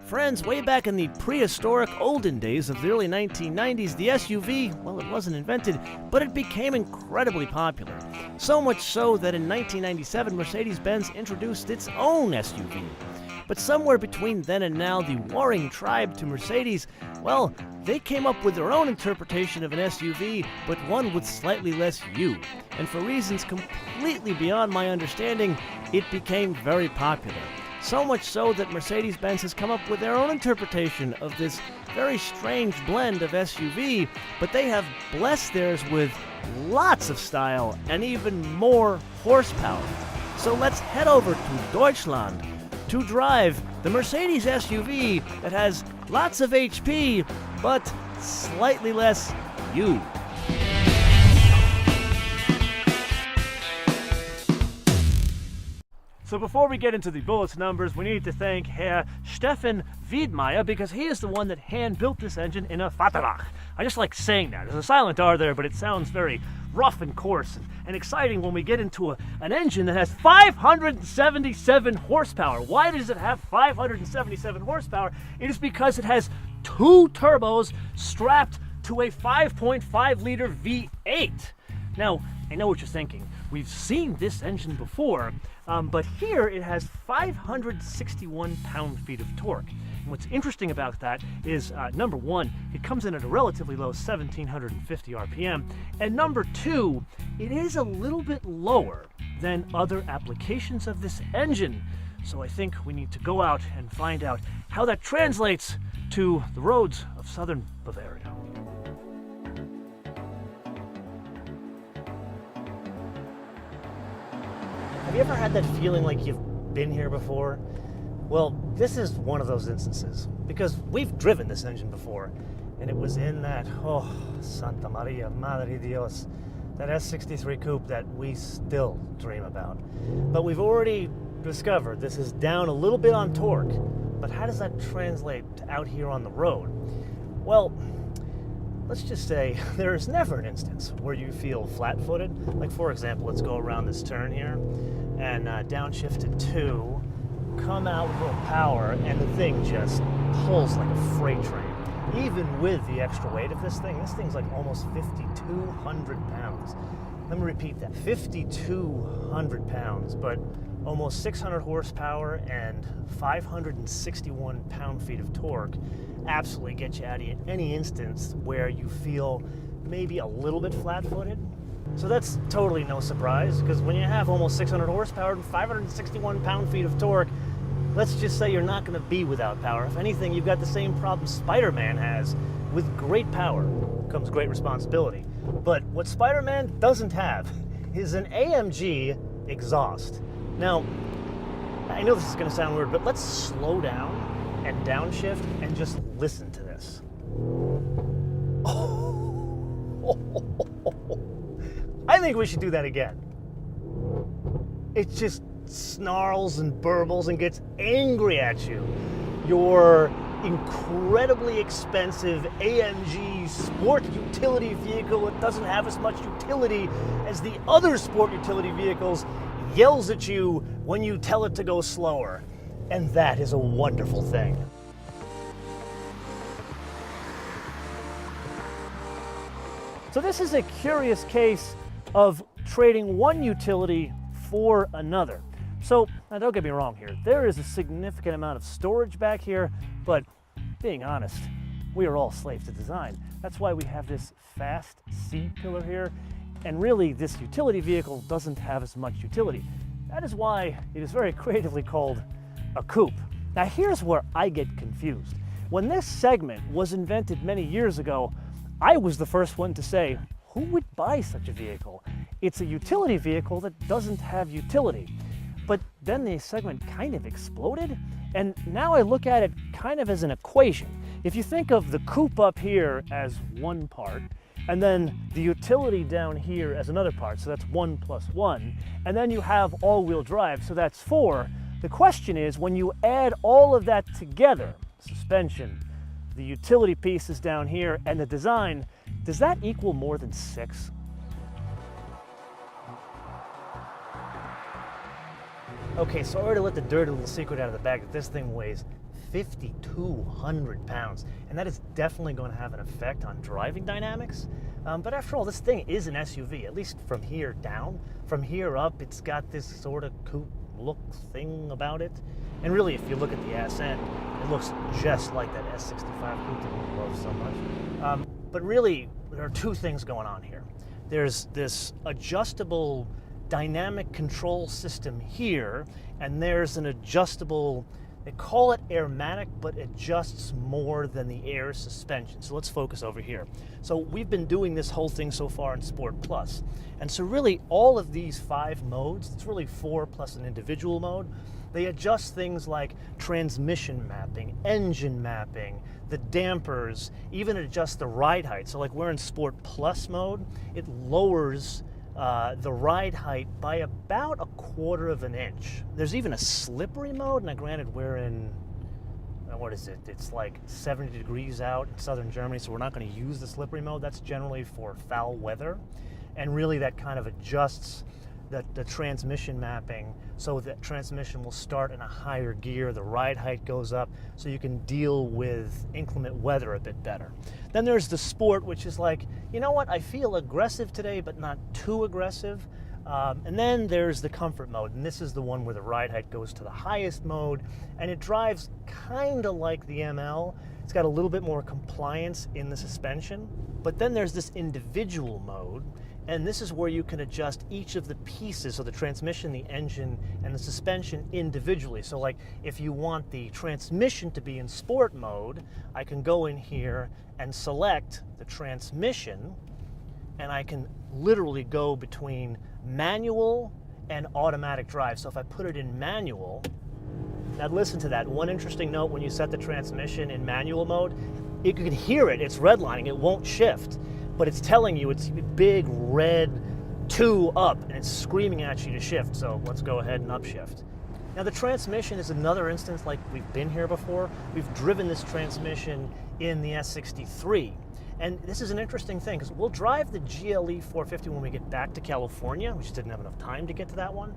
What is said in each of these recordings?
Friends, way back in the prehistoric olden days of the early 1990s, the SUV, well, it wasn't invented, but it became incredibly popular. So much so that in 1997, Mercedes-Benz introduced its own SUV. But somewhere between then and now, the warring tribe to Mercedes, well, they came up with their own interpretation of an SUV, but one with slightly less U. And for reasons completely beyond my understanding, it became very popular. So much so that Mercedes-Benz has come up with their own interpretation of this very strange blend of SUV, but they have blessed theirs with lots of style and even more horsepower. So let's head over to Deutschland to drive the Mercedes SUV that has lots of HP, but slightly less U. So before we get into the bullets numbers, we need to thank Herr Stefan Wiedmeier because he is the one that hand-built this engine in a Vaterach. I just like saying that. There's a silent R there, but it sounds very rough and coarse and exciting when we get into an engine that has 577 horsepower. Why does it have 577 horsepower? It is because it has two turbos strapped to a 5.5-liter V8. Now, I know what you're thinking. We've seen this engine before, but here it has 561 pound-feet of torque. And what's interesting about that is, number one, it comes in at a relatively low 1,750 RPM, and number two, it is a little bit lower than other applications of this engine. So I think we need to go out and find out how that translates to the roads of southern Bavaria. Have you ever had that feeling like you've been here before? Well, this is one of those instances, because we've driven this engine before, and it was in that, Santa Maria, Madre Dios, that S63 Coupe that we still dream about. But we've already discovered this is down a little bit on torque, but how does that translate to out here on the road? Well, let's just say there is never an instance where you feel flat-footed. Like, for example, let's go around this turn here and downshift to 2, come out with a little power, and the thing just pulls like a freight train. Even with the extra weight of this thing's like almost 5,200 pounds. Let me repeat that, 5,200 pounds, but almost 600 horsepower and 561 pound-feet of torque absolutely get you out of any instance where you feel maybe a little bit flat-footed. So that's totally no surprise, because when you have almost 600 horsepower and 561 pound-feet of torque, let's just say you're not going to be without power. If anything, you've got the same problem Spider-Man has. With great power comes great responsibility. But what Spider-Man doesn't have is an AMG exhaust. Now, I know this is going to sound weird, but let's slow down and downshift and just listen to this. I think we should do that again. It just snarls and burbles and gets angry at you. Your incredibly expensive AMG sport utility vehicle that doesn't have as much utility as the other sport utility vehicles yells at you when you tell it to go slower. And that is a wonderful thing. So this is a curious case of trading one utility for another. So, now don't get me wrong here, there is a significant amount of storage back here, but being honest, we are all slaves to design. That's why we have this fast C pillar here, and really this utility vehicle doesn't have as much utility. That is why it is very creatively called a coupe. Now here's where I get confused. When this segment was invented many years ago, I was the first one to say, who would buy such a vehicle? It's a utility vehicle that doesn't have utility. But then the segment kind of exploded, and now I look at it kind of as an equation. If you think of the coupe up here as one part, and then the utility down here as another part, so that's 1 + 1, and then you have all-wheel drive, so that's 4. The question is, when you add all of that together, suspension, the utility pieces down here, and the design, does that equal more than 6? Okay, so I already let the dirty little secret out of the bag that this thing weighs 5,200 pounds, and that is definitely going to have an effect on driving dynamics. But after all, this thing is an SUV, at least from here down. From here up, it's got this sort of coupe look thing about it. And really, if you look at the ass end, it looks just like that S65 coupe that we love so much. But really, there are two things going on here. There's this adjustable dynamic control system here, and there's an adjustable, they call it airmatic, but it adjusts more than the air suspension. So let's focus over here. So we've been doing this whole thing so far in Sport Plus. And so really all of these 5 modes, it's really 4 plus an individual mode, they adjust things like transmission mapping, engine mapping, the dampers, even adjust the ride height. So like we're in Sport Plus mode, it lowers the ride height by about 1/4 of an inch. There's even a slippery mode, and granted we're in, what is it? It's like 70 degrees out in southern Germany, so we're not going to use the slippery mode. That's generally for foul weather. And really that kind of adjusts the transmission mapping so that transmission will start in a higher gear, the ride height goes up, so you can deal with inclement weather a bit better. Then there's the sport, which is like, you know what, I feel aggressive today, but not too aggressive. And then there's the comfort mode, and this is the one where the ride height goes to the highest mode, and it drives kind of like the ML. It's got a little bit more compliance in the suspension. But then there's this individual mode, and this is where you can adjust each of the pieces, so the transmission, the engine, and the suspension individually. So like if you want the transmission to be in sport mode, I can go in here and select the transmission, and I can literally go between manual and automatic drive. So if I put it in manual, now listen to that. One interesting note, when you set the transmission in manual mode, you can hear it, it's redlining, it won't shift. But it's telling you it's big red 2 up, and it's screaming at you to shift. So let's go ahead and upshift. Now the transmission is another instance like we've been here before. We've driven this transmission in the S63. And this is an interesting thing, because we'll drive the GLE 450 when we get back to California. We just didn't have enough time to get to that one.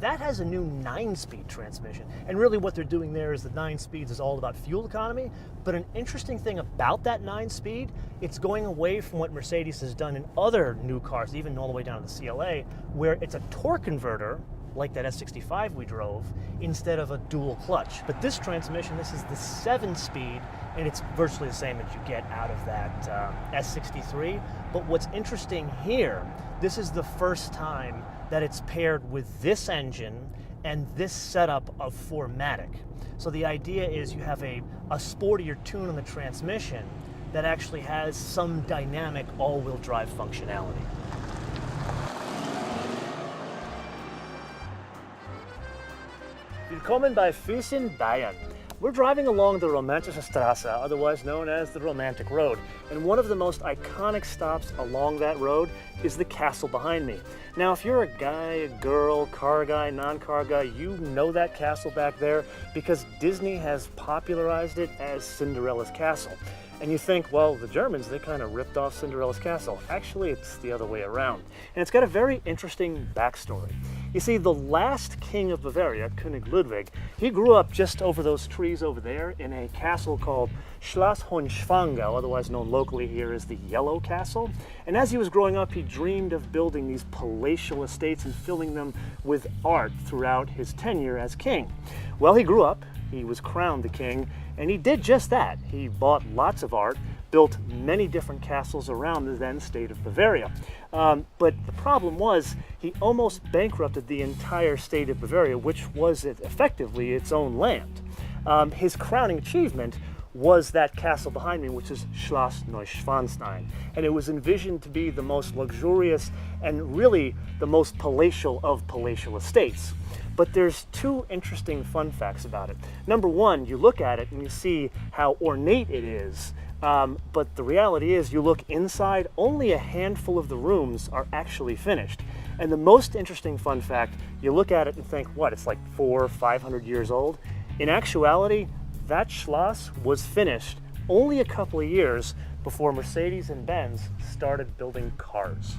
That has a new 9-speed transmission. And really what they're doing there is the 9 speeds is all about fuel economy. But an interesting thing about that 9-speed, it's going away from what Mercedes has done in other new cars, even all the way down to the CLA, where it's a torque converter, like that S65 we drove, instead of a dual clutch. But this transmission, this is the 7-speed, and it's virtually the same as you get out of that S63. But what's interesting here, this is the first time that it's paired with this engine and this setup of 4MATIC. So the idea is you have a sportier tune on the transmission that actually has some dynamic all-wheel drive functionality. Willkommen bei Füssen, Bayern. We're driving along the Romantische Straße, otherwise known as the Romantic Road. And one of the most iconic stops along that road is the castle behind me. Now, if you're a guy, a girl, car guy, non-car guy, you know that castle back there because Disney has popularized it as Cinderella's castle. And you think, well, the Germans, they kind of ripped off Cinderella's castle. Actually, it's the other way around. And it's got a very interesting backstory. You see, the last king of Bavaria, König Ludwig, he grew up just over those trees over there in a castle called Schloss Hohenschwangau, otherwise known locally here as the Yellow Castle. And as he was growing up, he dreamed of building these palatial estates and filling them with art throughout his tenure as king. Well, he grew up, he was crowned the king, and he did just that. He bought lots of art, built many different castles around the then state of Bavaria. But the problem was he almost bankrupted the entire state of Bavaria, which was effectively its own land. His crowning achievement was that castle behind me, which is Schloss Neuschwanstein. And it was envisioned to be the most luxurious and really the most palatial of palatial estates. But there's 2 interesting fun facts about it. Number 1, you look at it and you see how ornate it is. But the reality is, you look inside, only a handful of the rooms are actually finished. And the most interesting fun fact, you look at it and think, what, it's like 400 or 500 years old? In actuality, that Schloss was finished only a couple of years before Mercedes and Benz started building cars.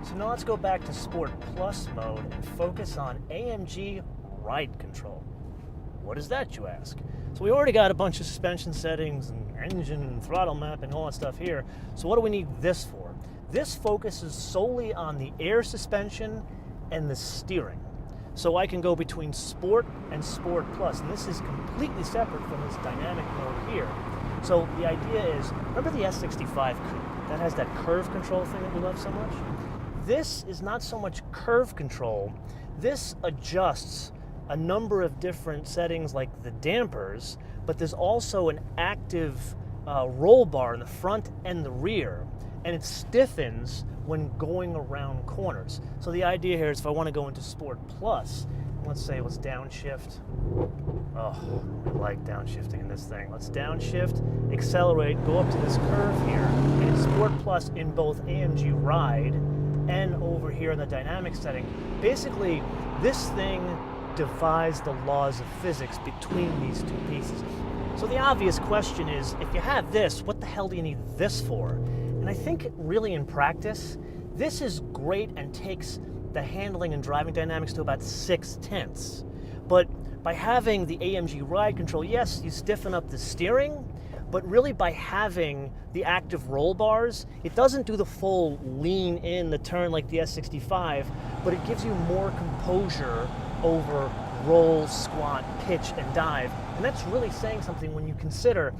So now let's go back to Sport Plus mode and focus on AMG ride control. What is that, you ask? So we already got a bunch of suspension settings and engine and throttle mapping and all that stuff here. So what do we need this for? This focuses solely on the air suspension and the steering. So I can go between Sport and Sport Plus, and this is completely separate from this dynamic mode here. So the idea is, remember the S65 Coupe that has that curve control thing that we love so much? This is not so much curve control. This adjusts a number of different settings like the dampers, but there's also an active roll bar in the front and the rear, and it stiffens when going around corners. So the idea here is if I want to go into Sport Plus, let's downshift. Oh, I like downshifting in this thing. Let's downshift, accelerate, go up to this curve here, and in Sport Plus in both AMG Ride and over here in the dynamic setting, basically this thing defies the laws of physics between these two pieces. So the obvious question is, if you have this, what the hell do you need this for? And I think really in practice, this is great and takes the handling and driving dynamics to about 6/10. But by having the AMG ride control, yes, you stiffen up the steering, but really by having the active roll bars, it doesn't do the full lean in the turn like the S65, but it gives you more composure over roll, squat, pitch, and dive. And that's really saying something when you consider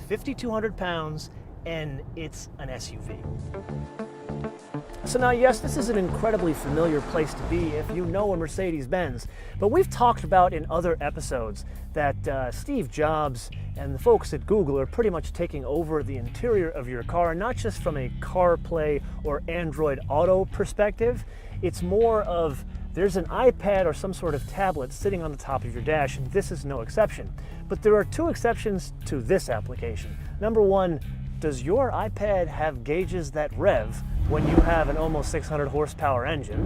5,200 pounds and it's an SUV. So now, yes, this is an incredibly familiar place to be if you know a Mercedes-Benz, but we've talked about in other episodes that Steve Jobs and the folks at Google are pretty much taking over the interior of your car, not just from a CarPlay or Android Auto perspective. It's more of there's an iPad or some sort of tablet sitting on the top of your dash, and this is no exception. But there are two exceptions to this application. Number one, does your iPad have gauges that rev when you have an almost 600 horsepower engine?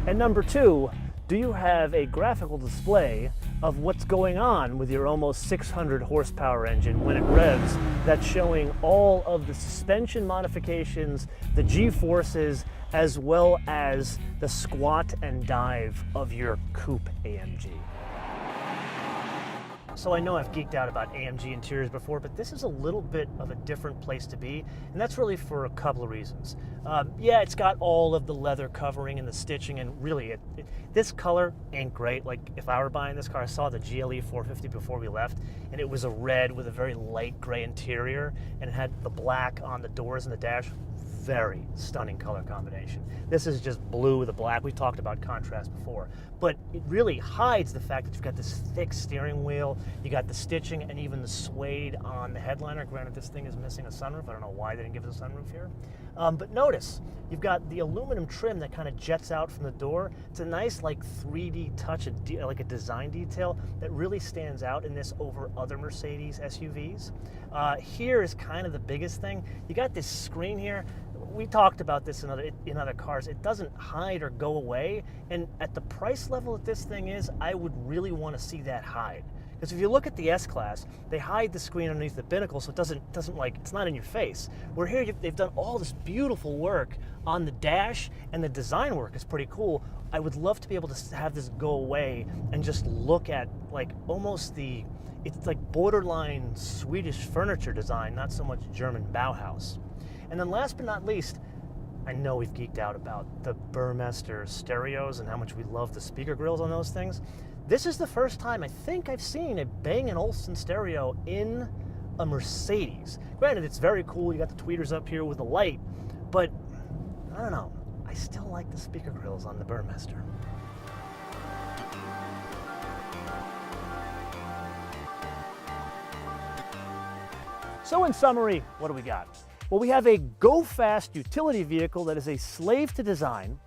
And number two, do you have a graphical display of what's going on with your almost 600 horsepower engine when it revs that's showing all of the suspension modifications, the G-forces, as well as the squat and dive of your coupe AMG? So I know I've geeked out about AMG interiors before, but this is a little bit of a different place to be, and that's really for a couple of reasons. Yeah, it's got all of the leather covering and the stitching, and really, this color ain't great. Like, if I were buying this car, I saw the GLE 450 before we left, and it was a red with a very light gray interior, and it had the black on the doors and the dash. Very stunning color combination. This is just blue with a black. We talked about contrast before, but it really hides the fact that you've got this thick steering wheel, you got the stitching, and even the suede on the headliner. Granted, this thing is missing a sunroof. I don't know why they didn't give us a sunroof here. But notice, you've got the aluminum trim that kind of jets out from the door. It's a nice like 3D touch, like a design detail that really stands out in this over other Mercedes SUVs. Here is kind of the biggest thing. You got this screen here. We talked about this in other cars. It doesn't hide or go away, and at the price level that this thing is, I would really want to see that hide. Because if you look at the S-Class, they hide the screen underneath the binnacle, so it doesn't like, it's not in your face. Where here, they've done all this beautiful work on the dash, and the design work is pretty cool. I would love to be able to have this go away and just look at like almost it's like borderline Swedish furniture design, not so much German Bauhaus. And then last but not least, I know we've geeked out about the Burmester stereos and how much we love the speaker grills on those things. This is the first time I think I've seen a Bang & Olufsen stereo in a Mercedes. Granted, it's very cool. You got the tweeters up here with the light, but I don't know. I still like the speaker grills on the Burmester. So in summary, what do we got? Well, we have a go-fast utility vehicle that is a slave to design,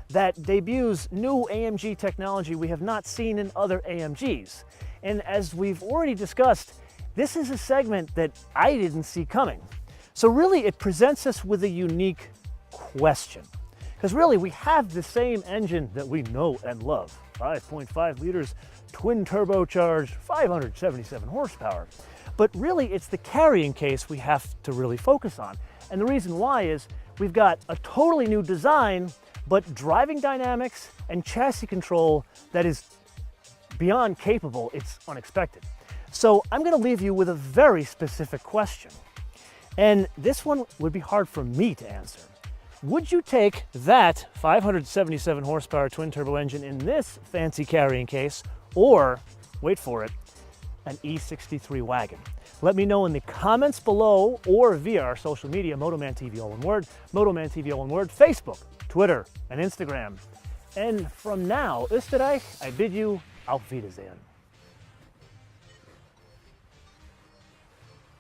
that debuts new AMG technology we have not seen in other AMGs. And as we've already discussed, this is a segment that I didn't see coming. So really, it presents us with a unique question. Because really, we have the same engine that we know and love. 5.5 liters, twin turbocharged, 577 horsepower. But really, it's the carrying case we have to really focus on. And the reason why is we've got a totally new design, but driving dynamics and chassis control that is beyond capable. It's unexpected. So I'm going to leave you with a very specific question. And this one would be hard for me to answer. Would you take that 577 horsepower twin turbo engine in this fancy carrying case, or, wait for it, an E63 wagon? Let me know in the comments below or via our social media, Motoman TV all one word, Motoman TV all one word, Facebook, Twitter, and Instagram. And from now, Österreich, I bid you auf Wiedersehen.